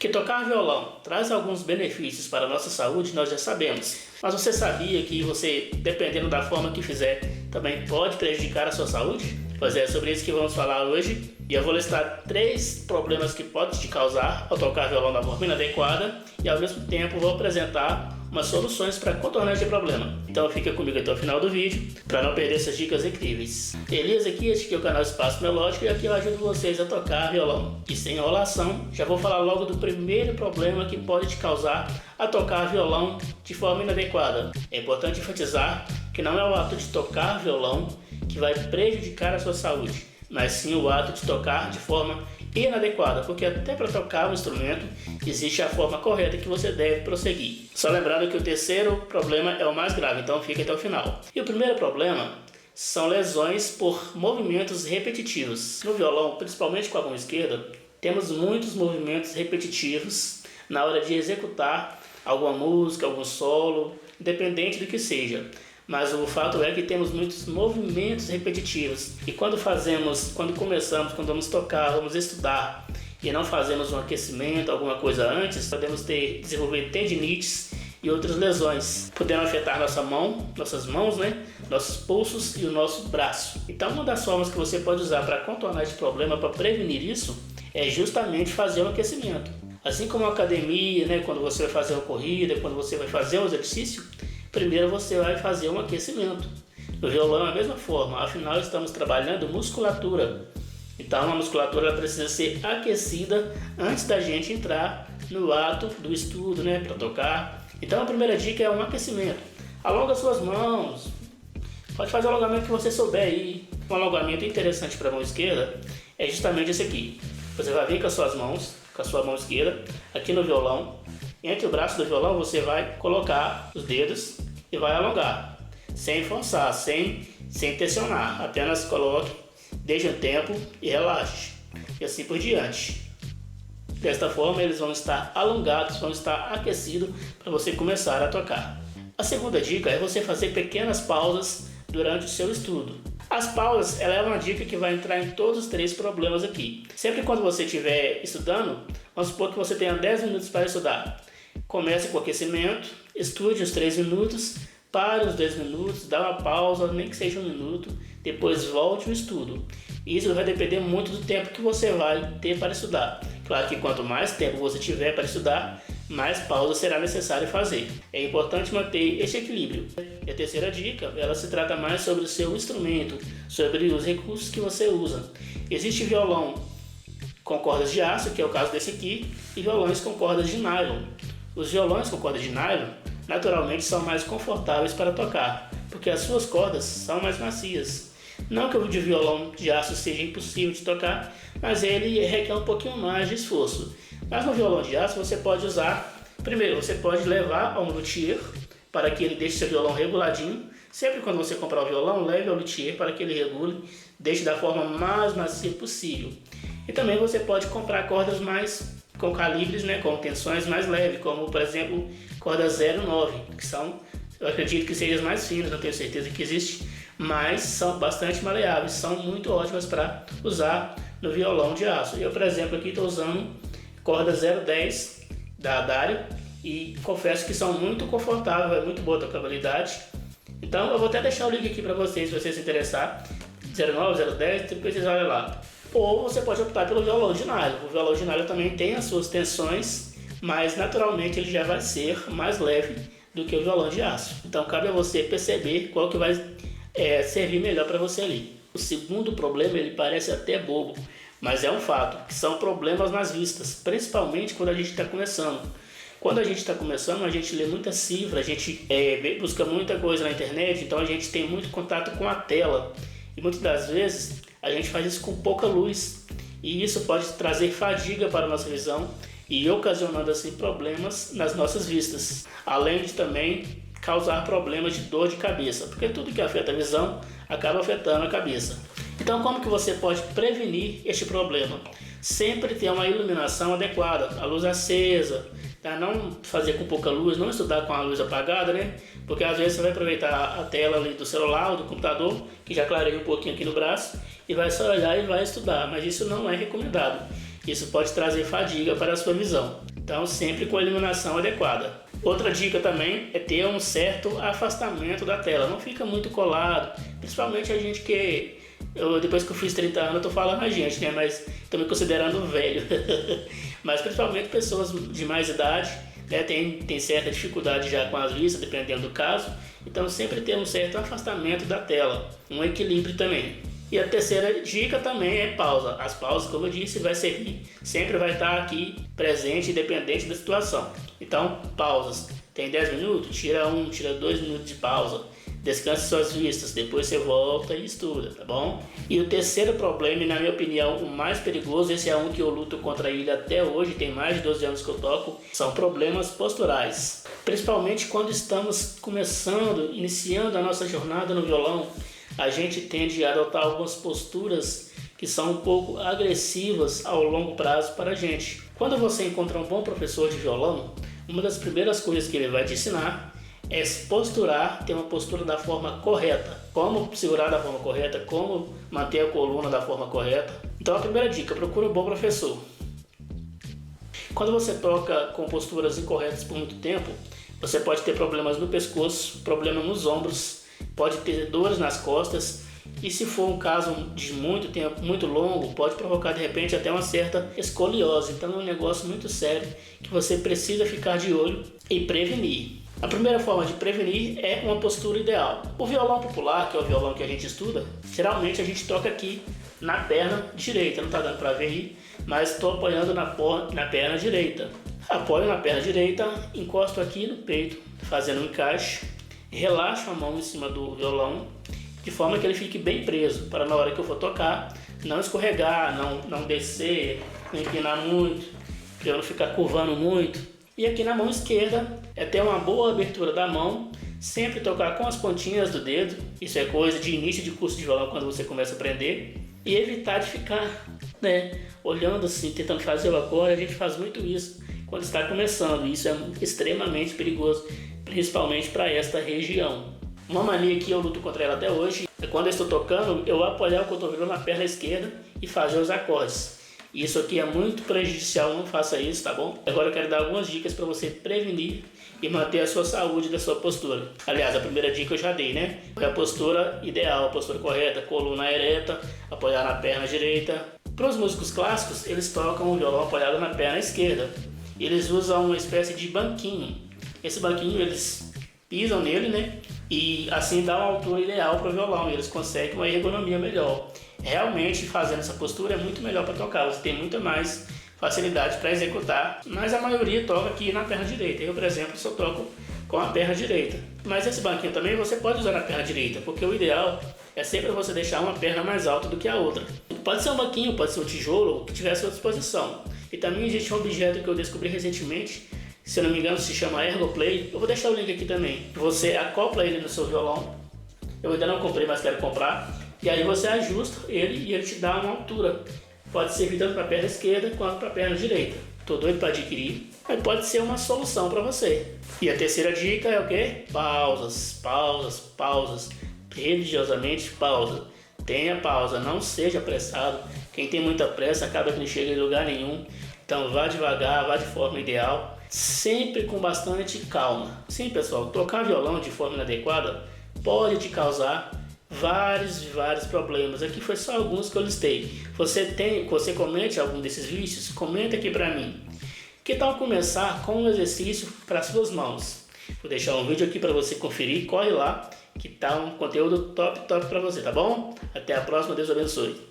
Que tocar violão traz alguns benefícios para a nossa saúde, nós já sabemos. Mas você sabia que você, dependendo da forma que fizer, também pode prejudicar a sua saúde? Pois é, sobre isso que vamos falar hoje. E eu vou listar 3 problemas que podem te causar ao tocar violão da forma inadequada e ao mesmo tempo vou apresentar umas soluções para contornar esse problema. Então fica comigo até o final do vídeo para não perder essas dicas incríveis. Beleza? Este aqui é o canal Espaço Melódico e aqui eu ajudo vocês a tocar violão. E sem enrolação, já vou falar logo do primeiro problema que pode te causar a tocar violão de forma inadequada. É importante enfatizar que não é o ato de tocar violão que vai prejudicar a sua saúde, mas sim o ato de tocar de forma inadequada, porque até para tocar o instrumento existe a forma correta que você deve prosseguir. Só lembrando que o terceiro problema é o mais grave, então fica até o final. E o primeiro problema são lesões por movimentos repetitivos. No violão, principalmente com a mão esquerda, temos muitos movimentos repetitivos na hora de executar alguma música, algum solo, independente do que seja. Mas o fato é que temos muitos movimentos repetitivos e quando começamos, quando vamos tocar, vamos estudar e não fazemos um aquecimento, alguma coisa antes, podemos desenvolver tendinites e outras lesões, podendo afetar nossas mãos, nossos pulsos e o nosso braço. Então uma das formas que você pode usar para contornar esse problema, para prevenir isso, é justamente fazer um aquecimento. Assim como a academia, quando você vai fazer uma corrida, quando você vai fazer um exercício, primeiro você vai fazer um aquecimento. No violão é a mesma forma, afinal estamos trabalhando musculatura. Então a musculatura ela precisa ser aquecida antes da gente entrar no ato do estudo, para tocar. Então a primeira dica é um aquecimento. Alonga suas mãos, pode fazer o alongamento que você souber aí. Um alongamento interessante para a mão esquerda é justamente esse aqui. Você vai vir com as suas mãos, com a sua mão esquerda, aqui no violão. Entre o braço do violão você vai colocar os dedos e vai alongar, sem forçar, sem tensionar, apenas coloque, deixe um tempo e relaxe, e assim por diante. Desta forma eles vão estar alongados, vão estar aquecidos para você começar a tocar. A segunda dica é você fazer pequenas pausas durante o seu estudo. As pausas ela é uma dica que vai entrar em todos os 3 problemas aqui. Sempre quando você estiver estudando, vamos supor que você tenha 10 minutos para estudar. Comece com o aquecimento, estude os 3 minutos, pare os 2 minutos, dá uma pausa, nem que seja 1 minuto, depois volte ao estudo. Isso vai depender muito do tempo que você vai ter para estudar. Claro que quanto mais tempo você tiver para estudar, mais pausa será necessário fazer. É importante manter esse equilíbrio. E a terceira dica, ela se trata mais sobre o seu instrumento, sobre os recursos que você usa. Existe violão com cordas de aço, que é o caso desse aqui, e violões com cordas de nylon. Os violões com cordas de nylon naturalmente são mais confortáveis para tocar, porque as suas cordas são mais macias. Não que o de violão de aço seja impossível de tocar, mas ele requer um pouquinho mais de esforço. Mas no violão de aço você pode usar, primeiro você pode levar ao luthier para que ele deixe seu violão reguladinho. Sempre quando você comprar o violão, leve ao luthier para que ele regule, deixe da forma mais macia possível. E também você pode comprar cordas com calibres, com tensões mais leves, como por exemplo corda 0,9, que são, eu acredito que sejam as mais finas, não tenho certeza que existe, mas são bastante maleáveis, são muito ótimas para usar no violão de aço. Eu, por exemplo, aqui estou usando corda 0,10 da Dario e confesso que são muito confortáveis, é muito boa a tocabilidade. Então eu vou até deixar o link aqui para vocês, se vocês se interessar, 0,9, 0,10, depois vocês olham lá. Ou você pode optar pelo violão de nylon. O violão de nylon também tem as suas tensões, mas naturalmente ele já vai ser mais leve do que o violão de aço. Então cabe a você perceber qual que vai servir melhor para você ali. O segundo problema ele parece até bobo, mas é um fato, que são problemas nas vistas, principalmente quando a gente está começando. Quando a gente está começando, a gente lê muita cifra, a gente busca muita coisa na internet, então a gente tem muito contato com a tela. E muitas das vezes a gente faz isso com pouca luz e isso pode trazer fadiga para a nossa visão e ocasionando assim problemas nas nossas vistas, além de também causar problemas de dor de cabeça, porque tudo que afeta a visão acaba afetando a cabeça. Então como que você pode prevenir este problema? Sempre ter uma iluminação adequada, a luz acesa, tá? Não fazer com pouca luz, não estudar com a luz apagada, Porque às vezes você vai aproveitar a tela ali do celular ou do computador, que já clareia um pouquinho aqui no braço, e vai só olhar e vai estudar, mas isso não é recomendado. Isso pode trazer fadiga para a sua visão. Então sempre com a iluminação adequada. Outra dica também é ter um certo afastamento da tela, não fica muito colado, principalmente a gente que... depois que eu fiz 30 anos eu tô falando a gente, né? Mas tô me considerando velho. Mas principalmente pessoas de mais idade, né? Tem certa dificuldade já com as vistas, dependendo do caso. Então sempre ter um certo afastamento da tela, um equilíbrio também. E a terceira dica também é pausa. As pausas, como eu disse, vai servir, sempre vai estar aqui presente, independente da situação. Então, pausas. Tem 10 minutos? Tira 1, tira 2 minutos de pausa. Descanse suas vistas, depois você volta e estuda, tá bom? E o terceiro problema, e na minha opinião o mais perigoso, esse é um que eu luto contra ele até hoje, tem mais de 12 anos que eu toco, são problemas posturais. Principalmente quando estamos começando, iniciando a nossa jornada no violão, a gente tende a adotar algumas posturas que são um pouco agressivas ao longo prazo para a gente. Quando você encontra um bom professor de violão, uma das primeiras coisas que ele vai te ensinar é se posturar, ter uma postura da forma correta. Como segurar da forma correta, como manter a coluna da forma correta. Então a primeira dica, procure um bom professor. Quando você toca com posturas incorretas por muito tempo, você pode ter problemas no pescoço, problema nos ombros, pode ter dores nas costas e se for um caso de muito tempo, muito longo, pode provocar de repente até uma certa escoliose. Então é um negócio muito sério que você precisa ficar de olho e prevenir. A primeira forma de prevenir é uma postura ideal. O violão popular, que é o violão que a gente estuda, geralmente a gente toca aqui na perna direita. Não está dando para ver aí, mas estou apoiando na perna direita. Apoio na perna direita, encosto aqui no peito, fazendo um encaixe. Relaxo a mão em cima do violão, de forma que ele fique bem preso, para na hora que eu for tocar, não escorregar, não descer, não empinar muito, para eu não ficar curvando muito. E aqui na mão esquerda é ter uma boa abertura da mão, sempre tocar com as pontinhas do dedo, isso é coisa de início de curso de violão quando você começa a aprender, e evitar de ficar, olhando assim, tentando fazer o acorde. A gente faz muito isso quando está começando, e isso é extremamente perigoso, principalmente para esta região. Uma mania que eu luto contra ela até hoje é quando eu estou tocando, eu apoiar o cotovelo na perna esquerda e fazer os acordes. Isso aqui é muito prejudicial, não faça isso, tá bom? Agora eu quero dar algumas dicas para você prevenir e manter a sua saúde da sua postura. Aliás, a primeira dica eu já dei, né? É a postura ideal, a postura correta, coluna ereta, apoiar na perna direita. Para os músicos clássicos, eles tocam o violão apoiado na perna esquerda. Eles usam uma espécie de banquinho. Esse banquinho eles pisam nele, né? E assim dá uma altura ideal para o violão, e eles conseguem uma ergonomia melhor. Realmente fazendo essa postura é muito melhor para tocar, você tem muito mais facilidade para executar, mas a maioria toca aqui na perna direita. Eu, por exemplo, só toco com a perna direita. Mas esse banquinho também você pode usar na perna direita, porque o ideal é sempre você deixar uma perna mais alta do que a outra. Pode ser um banquinho, pode ser um tijolo, o que tiver à sua disposição. E também existe um objeto que eu descobri recentemente, se eu não me engano se chama Ergoplay. Eu vou deixar o link aqui também. Você acopla ele no seu violão. Eu ainda não comprei, mas quero comprar. E aí você ajusta ele e ele te dá uma altura. Pode servir tanto para a perna esquerda quanto para a perna direita. Estou doido para adquirir, mas pode ser uma solução para você. E a terceira dica é o quê? Pausas, pausas, pausas. Religiosamente pausa. Tenha pausa, não seja apressado. Quem tem muita pressa acaba que não chega em lugar nenhum. Então vá devagar, vá de forma ideal, sempre com bastante calma. Sim, pessoal, tocar violão de forma inadequada pode te causar vários problemas. Aqui foi só alguns que eu listei. Você comete algum desses vícios? Comenta aqui pra mim. Que tal começar com um exercício para suas mãos? Vou deixar um vídeo aqui para você conferir, corre lá, que tá um conteúdo top para você, tá bom? Até a próxima, Deus abençoe.